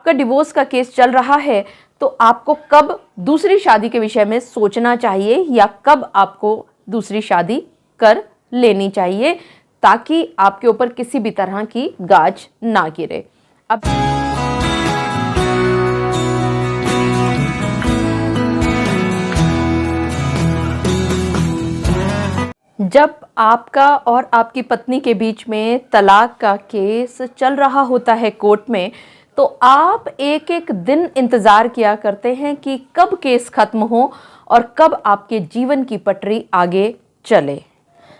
आपका डिवोर्स का केस चल रहा है तो आपको कब दूसरी शादी के विषय में सोचना चाहिए या कब आपको दूसरी शादी कर लेनी चाहिए, ताकि आपके ऊपर किसी भी तरह की गाज ना गिरे। अब जब आपका और आपकी पत्नी के बीच में तलाक का केस चल रहा होता है कोर्ट में, तो आप एक एक दिन इंतज़ार किया करते हैं कि कब केस खत्म हो और कब आपके जीवन की पटरी आगे चले।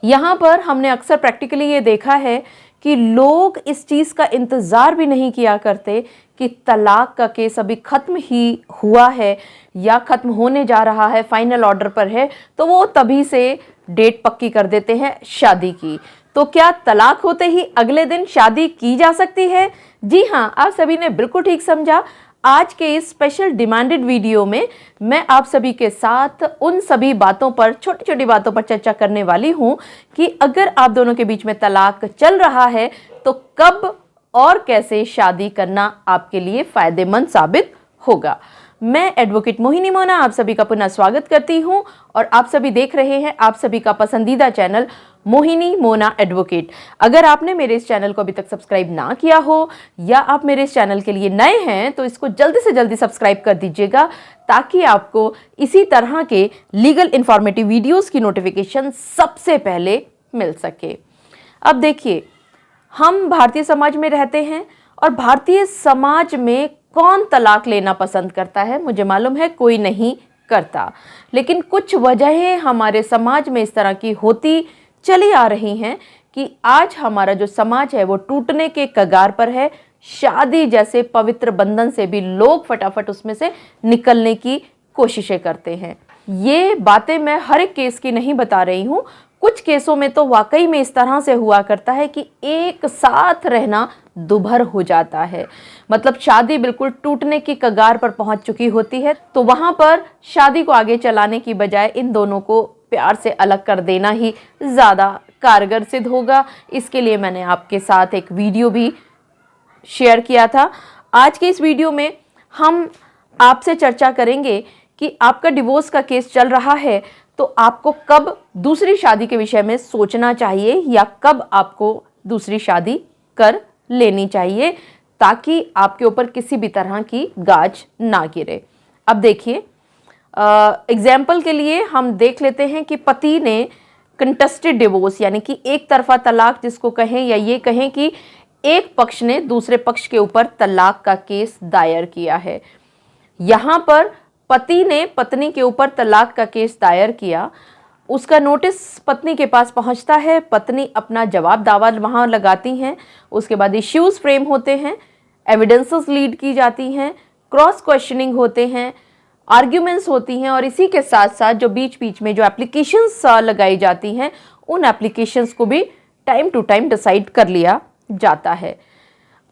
यहाँ पर हमने अक्सर प्रैक्टिकली ये देखा है कि लोग इस चीज़ का इंतज़ार भी नहीं किया करते कि तलाक का केस अभी ख़त्म ही हुआ है या ख़त्म होने जा रहा है, फाइनल ऑर्डर पर है, तो वो तभी से डेट पक्की कर देते हैं शादी की। तो क्या तलाक होते ही अगले दिन शादी की जा सकती है? जी हाँ, आप सभी ने बिल्कुल ठीक समझा। आज के इस स्पेशल डिमांडेड वीडियो में मैं आप सभी के साथ उन सभी बातों पर, छोटी छोटी बातों पर चर्चा करने वाली हूं कि अगर आप दोनों के बीच में तलाक चल रहा है तो कब और कैसे शादी करना आपके लिए फायदेमंद साबित होगा। मैं एडवोकेट मोहिनी मोना आप सभी का पुनः स्वागत करती हूं और आप सभी देख रहे हैं आप सभी का पसंदीदा चैनल मोहिनी मोना एडवोकेट। अगर आपने मेरे इस चैनल को अभी तक सब्सक्राइब ना किया हो या आप मेरे इस चैनल के लिए नए हैं तो इसको जल्दी से जल्दी सब्सक्राइब कर दीजिएगा, ताकि आपको इसी तरह के लीगल इंफॉर्मेटिव वीडियोस की नोटिफिकेशन सबसे पहले मिल सके। अब देखिए, हम भारतीय समाज में रहते हैं और भारतीय समाज में कौन तलाक लेना पसंद करता है? मुझे मालूम है कोई नहीं करता, लेकिन कुछ वजहें हमारे समाज में इस तरह की होती चली आ रही हैं कि आज हमारा जो समाज है वो टूटने के कगार पर है। शादी जैसे पवित्र बंधन से भी लोग फटाफट उसमें से निकलने की कोशिशें करते हैं। ये बातें मैं हर एक केस की नहीं बता रही हूँ, कुछ केसों में तो वाकई में इस तरह से हुआ करता है कि एक साथ रहना दुभर हो जाता है। मतलब शादी बिल्कुल टूटने की कगार पर पहुंच चुकी होती है, तो वहां पर शादी को आगे चलाने की बजाय इन दोनों को प्यार से अलग कर देना ही ज़्यादा कारगर सिद्ध होगा। इसके लिए मैंने आपके साथ एक वीडियो भी शेयर किया था। आज के इस वीडियो में हम आपसे चर्चा करेंगे कि आपका डिवोर्स का केस चल रहा है तो आपको कब दूसरी शादी के विषय में सोचना चाहिए या कब आपको दूसरी शादी कर लेनी चाहिए, ताकि आपके ऊपर किसी भी तरह की गाज ना गिरे। अब देखिए, एग्जाम्पल के लिए हम देख लेते हैं कि पति ने कंटेस्टेड डिवोर्स यानी कि एक तरफा तलाक जिसको कहें, या ये कहें कि एक पक्ष ने दूसरे पक्ष के ऊपर तलाक का केस दायर किया है। यहाँ पर पति ने पत्नी के ऊपर तलाक का केस दायर किया, उसका नोटिस पत्नी के पास पहुंचता है, पत्नी अपना जवाब दावा वहां लगाती हैं, उसके बाद इश्यूज फ्रेम होते हैं, एविडेंसेस लीड की जाती हैं, क्रॉस क्वेश्चनिंग होते हैं, आर्ग्यूमेंट्स होती हैं, और इसी के साथ साथ जो बीच बीच में जो एप्लीकेशंस लगाई जाती हैं उन एप्लीकेशंस को भी टाइम टू टाइम डिसाइड कर लिया जाता है।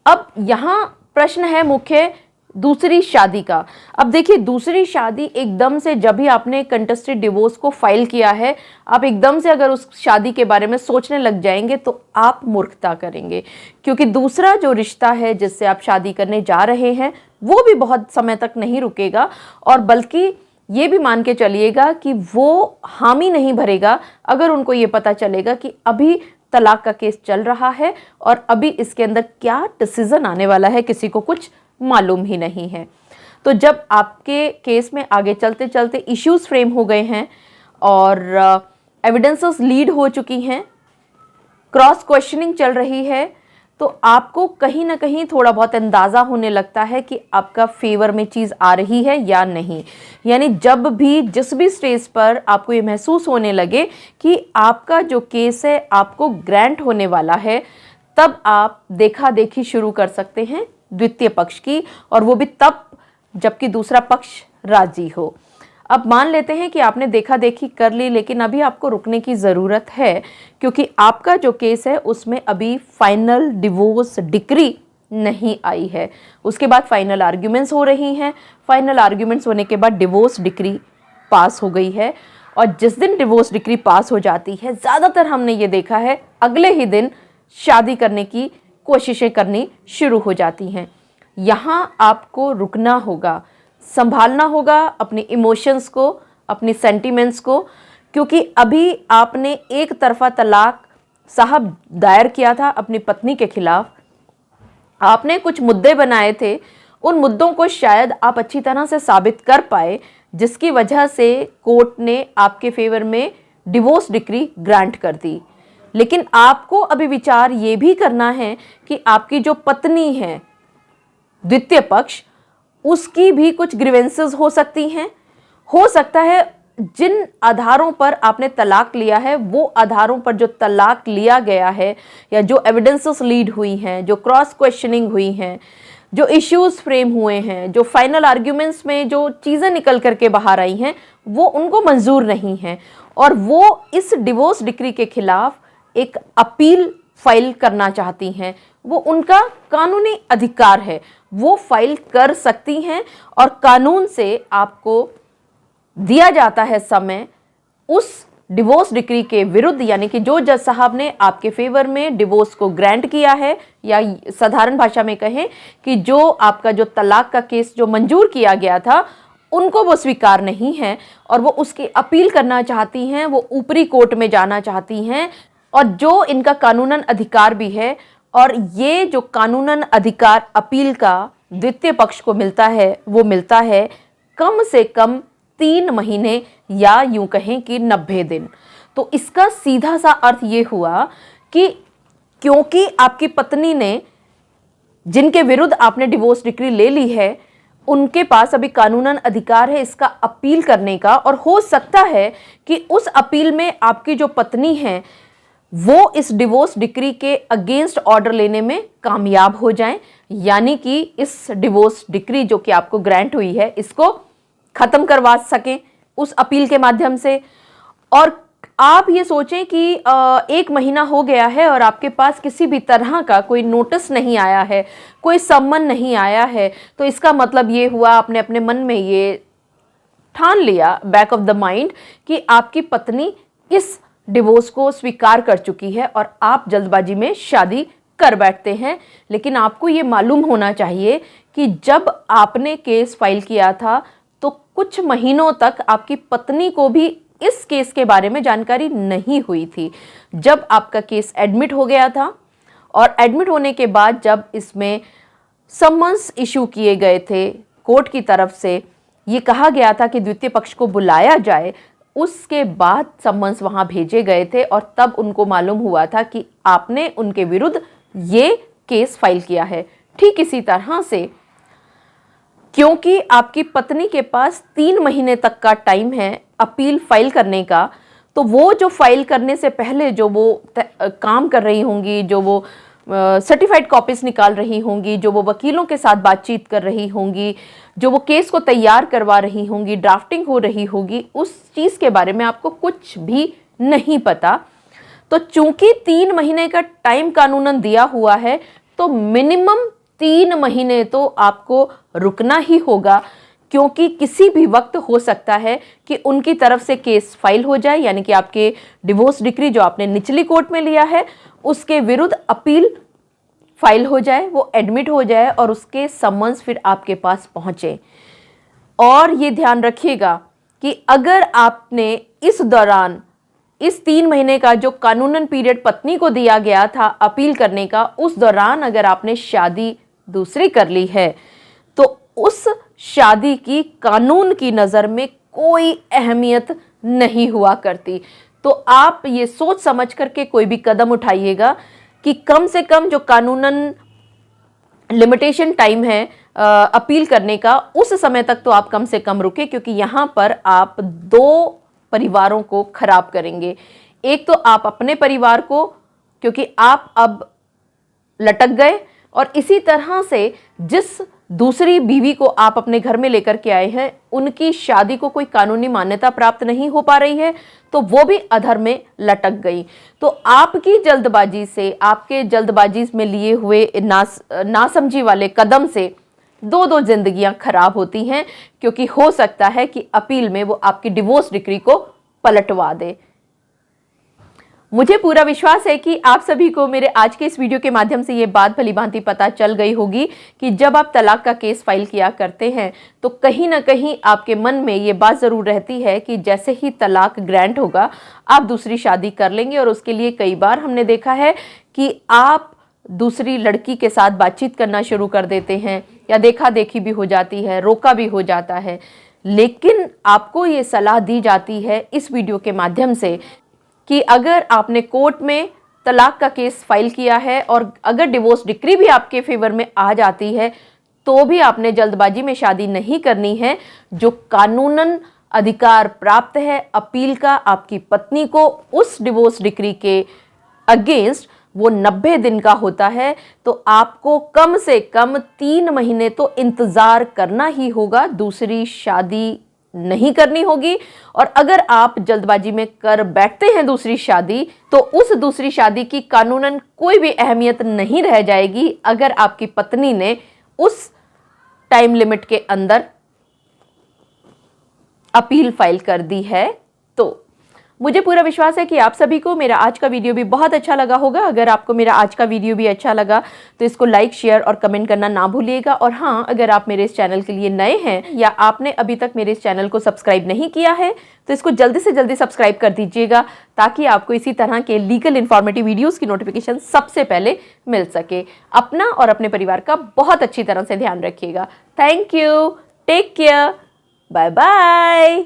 अब यहाँ प्रश्न है मुख्य दूसरी शादी का। अब देखिए, दूसरी शादी एकदम से, जब भी आपने कंटेस्टेड डिवोर्स को फाइल किया है, आप एकदम से अगर उस शादी के बारे में सोचने लग जाएंगे तो आप मूर्खता करेंगे, क्योंकि दूसरा जो रिश्ता है जिससे आप शादी करने जा रहे हैं वो भी बहुत समय तक नहीं रुकेगा, और बल्कि ये भी मान के चलिएगा कि वो हामी नहीं भरेगा अगर उनको ये पता चलेगा कि अभी तलाक का केस चल रहा है और अभी इसके अंदर क्या डिसीजन आने वाला है किसी को कुछ मालूम ही नहीं है। तो जब आपके केस में आगे चलते चलते इश्यूज फ्रेम हो गए हैं और एविडेंसेस लीड हो चुकी हैं, क्रॉस क्वेश्चनिंग चल रही है, तो आपको कहीं ना कहीं थोड़ा बहुत अंदाज़ा होने लगता है कि आपका फेवर में चीज़ आ रही है या नहीं। यानी जब भी जिस भी स्टेज पर आपको ये महसूस होने लगे कि आपका जो केस है आपको ग्रांट होने वाला है, तब आप देखा देखी शुरू कर सकते हैं द्वितीय पक्ष की, और वो भी तब जबकि दूसरा पक्ष राजी हो। अब मान लेते हैं कि आपने देखा देखी कर ली, लेकिन अभी आपको रुकने की ज़रूरत है, क्योंकि आपका जो केस है उसमें अभी फाइनल डिवोर्स डिक्री नहीं आई है। उसके बाद फाइनल आर्ग्यूमेंट्स हो रही हैं, फाइनल आर्ग्यूमेंट्स होने के बाद डिवोर्स डिक्री पास हो गई है, और जिस दिन डिवोर्स डिक्री पास हो जाती है, ज़्यादातर हमने ये देखा है अगले ही दिन शादी करने की कोशिशें करनी शुरू हो जाती हैं। यहाँ आपको रुकना होगा, संभालना होगा अपने इमोशंस को, अपनी सेंटिमेंट्स को, क्योंकि अभी आपने एक तरफा तलाक साहब दायर किया था अपनी पत्नी के खिलाफ। आपने कुछ मुद्दे बनाए थे, उन मुद्दों को शायद आप अच्छी तरह से साबित कर पाए, जिसकी वजह से कोर्ट ने आपके फेवर में डिवोर्स डिक्री ग्रांट कर दी। लेकिन आपको अभी विचार ये भी करना है कि आपकी जो पत्नी है, द्वितीय पक्ष, उसकी भी कुछ ग्रीवेंसेस हो सकती हैं। हो सकता है जिन आधारों पर आपने तलाक लिया है, वो आधारों पर जो तलाक लिया गया है या जो एविडेंसेस लीड हुई हैं, जो क्रॉस क्वेश्चनिंग हुई हैं, जो इश्यूज फ्रेम हुए हैं, जो फाइनल आर्ग्यूमेंट्स में जो चीज़ें निकल करके बाहर आई हैं, वो उनको मंजूर नहीं है और वो इस डिवोर्स डिक्री के खिलाफ एक अपील फाइल करना चाहती हैं। वो उनका कानूनी अधिकार है, वो फाइल कर सकती हैं और कानून से आपको दिया जाता है समय उस डिवोर्स डिक्री के विरुद्ध, यानी कि जो जज साहब ने आपके फेवर में डिवोर्स को ग्रांट किया है, या साधारण भाषा में कहें कि जो आपका जो तलाक का केस जो मंजूर किया गया था, उनको वो स्वीकार नहीं है और वो उसकी अपील करना चाहती हैं, वो ऊपरी कोर्ट में जाना चाहती हैं, और जो इनका कानूनन अधिकार भी है। और ये जो कानूनन अधिकार अपील का द्वितीय पक्ष को मिलता है, वो मिलता है कम से कम 3 महीने या यूं कहें कि 90 दिन। तो इसका सीधा सा अर्थ ये हुआ कि क्योंकि आपकी पत्नी ने, जिनके विरुद्ध आपने डिवोर्स डिक्री ले ली है, उनके पास अभी कानूनन अधिकार है इसका अपील करने का, और हो सकता है कि उस अपील में आपकी जो पत्नी है वो इस डिवोर्स डिक्री के अगेंस्ट ऑर्डर लेने में कामयाब हो जाएं, यानी कि इस डिवोर्स डिक्री जो कि आपको ग्रांट हुई है, इसको खत्म करवा सकें उस अपील के माध्यम से। और आप ये सोचें कि 1 महीना हो गया है और आपके पास किसी भी तरह का कोई नोटिस नहीं आया है, कोई सम्मन नहीं आया है, तो इसका मतलब ये हुआ, आपने अपने मन में ये ठान लिया बैक ऑफ द माइंड कि आपकी पत्नी इस डिवोर्स को स्वीकार कर चुकी है और आप जल्दबाजी में शादी कर बैठते हैं। लेकिन आपको ये मालूम होना चाहिए कि जब आपने केस फाइल किया था तो कुछ महीनों तक आपकी पत्नी को भी इस केस के बारे में जानकारी नहीं हुई थी। जब आपका केस एडमिट हो गया था और एडमिट होने के बाद जब इसमें समन्स इशू किए गए थे कोर्ट की तरफ से, ये कहा गया था कि द्वितीय पक्ष को बुलाया जाए, उसके बाद समन्स वहां भेजे गए थे और तब उनको मालूम हुआ था कि आपने उनके विरुद्ध ये केस फाइल किया है। ठीक इसी तरह से क्योंकि आपकी पत्नी के पास 3 महीने तक का टाइम है अपील फाइल करने का, तो वो जो फाइल करने से पहले जो वो काम कर रही होंगी, जो वो सर्टिफाइड कॉपीज निकाल रही होंगी, जो वो वकीलों के साथ बातचीत कर रही होंगी, जो वो केस को तैयार करवा रही होंगी, ड्राफ्टिंग हो रही होगी, उस चीज़ के बारे में आपको कुछ भी नहीं पता। तो चूंकि 3 महीने का टाइम कानूनन दिया हुआ है, तो मिनिमम 3 महीने तो आपको रुकना ही होगा, क्योंकि किसी भी वक्त हो सकता है कि उनकी तरफ से केस फाइल हो जाए, यानी कि आपके डिवोर्स डिक्री जो आपने निचली कोर्ट में लिया है उसके विरुद्ध अपील फाइल हो जाए, वो एडमिट हो जाए और उसके समन्स फिर आपके पास पहुंचे। और ये ध्यान रखिएगा कि अगर आपने इस दौरान, इस 3 महीने का जो कानूनन पीरियड पत्नी को दिया गया था अपील करने का, उस दौरान अगर आपने शादी दूसरी कर ली है, तो उस शादी की कानून की नज़र में कोई अहमियत नहीं हुआ करती। तो आप ये सोच समझ करके कोई भी कदम उठाइएगा कि कम से कम जो कानूनन लिमिटेशन टाइम है अपील करने का, उस समय तक तो आप कम से कम रुके, क्योंकि यहाँ पर आप 2 परिवारों को खराब करेंगे। एक तो आप अपने परिवार को, क्योंकि आप अब लटक गए, और इसी तरह से जिस दूसरी बीवी को आप अपने घर में लेकर के आए हैं, उनकी शादी को कोई कानूनी मान्यता प्राप्त नहीं हो पा रही है, तो वो भी अधर में लटक गई। तो आपकी जल्दबाजी से, आपके जल्दबाजी में लिए हुए नासमझी वाले कदम से 2 जिंदगियां खराब होती हैं, क्योंकि हो सकता है कि अपील में वो आपकी डिवोर्स डिक्री को पलटवा दे। मुझे पूरा विश्वास है कि आप सभी को मेरे आज के इस वीडियो के माध्यम से ये बात भलीभांति पता चल गई होगी कि जब आप तलाक का केस फाइल किया करते हैं तो कहीं ना कहीं आपके मन में ये बात ज़रूर रहती है कि जैसे ही तलाक ग्रांट होगा आप दूसरी शादी कर लेंगे। और उसके लिए कई बार हमने देखा है कि आप दूसरी लड़की के साथ बातचीत करना शुरू कर देते हैं या देखा देखी भी हो जाती है, रोका भी हो जाता है। लेकिन आपको ये सलाह दी जाती है इस वीडियो के माध्यम से कि अगर आपने कोर्ट में तलाक का केस फाइल किया है और अगर डिवोर्स डिक्री भी आपके फेवर में आ जाती है तो भी आपने जल्दबाजी में शादी नहीं करनी है। जो कानूनन अधिकार प्राप्त है अपील का आपकी पत्नी को उस डिवोर्स डिक्री के अगेंस्ट, वो 90 दिन का होता है। तो आपको कम से कम 3 महीने तो इंतजार करना ही होगा, दूसरी शादी नहीं करनी होगी। और अगर आप जल्दबाजी में कर बैठते हैं दूसरी शादी तो उस दूसरी शादी की कानूनन कोई भी अहमियत नहीं रह जाएगी अगर आपकी पत्नी ने उस टाइम लिमिट के अंदर अपील फाइल कर दी है। तो मुझे पूरा विश्वास है कि आप सभी को मेरा आज का वीडियो भी बहुत अच्छा लगा होगा। अगर आपको मेरा आज का वीडियो भी अच्छा लगा तो इसको लाइक, शेयर और कमेंट करना ना भूलिएगा। और हाँ, अगर आप मेरे इस चैनल के लिए नए हैं या आपने अभी तक मेरे इस चैनल को सब्सक्राइब नहीं किया है तो इसको जल्दी से जल्दी सब्सक्राइब कर दीजिएगा ताकि आपको इसी तरह के लीगल इन्फॉर्मेटिव वीडियोज़ की नोटिफिकेशन सबसे पहले मिल सके। अपना और अपने परिवार का बहुत अच्छी तरह से ध्यान रखिएगा। Thank you, take care, bye bye.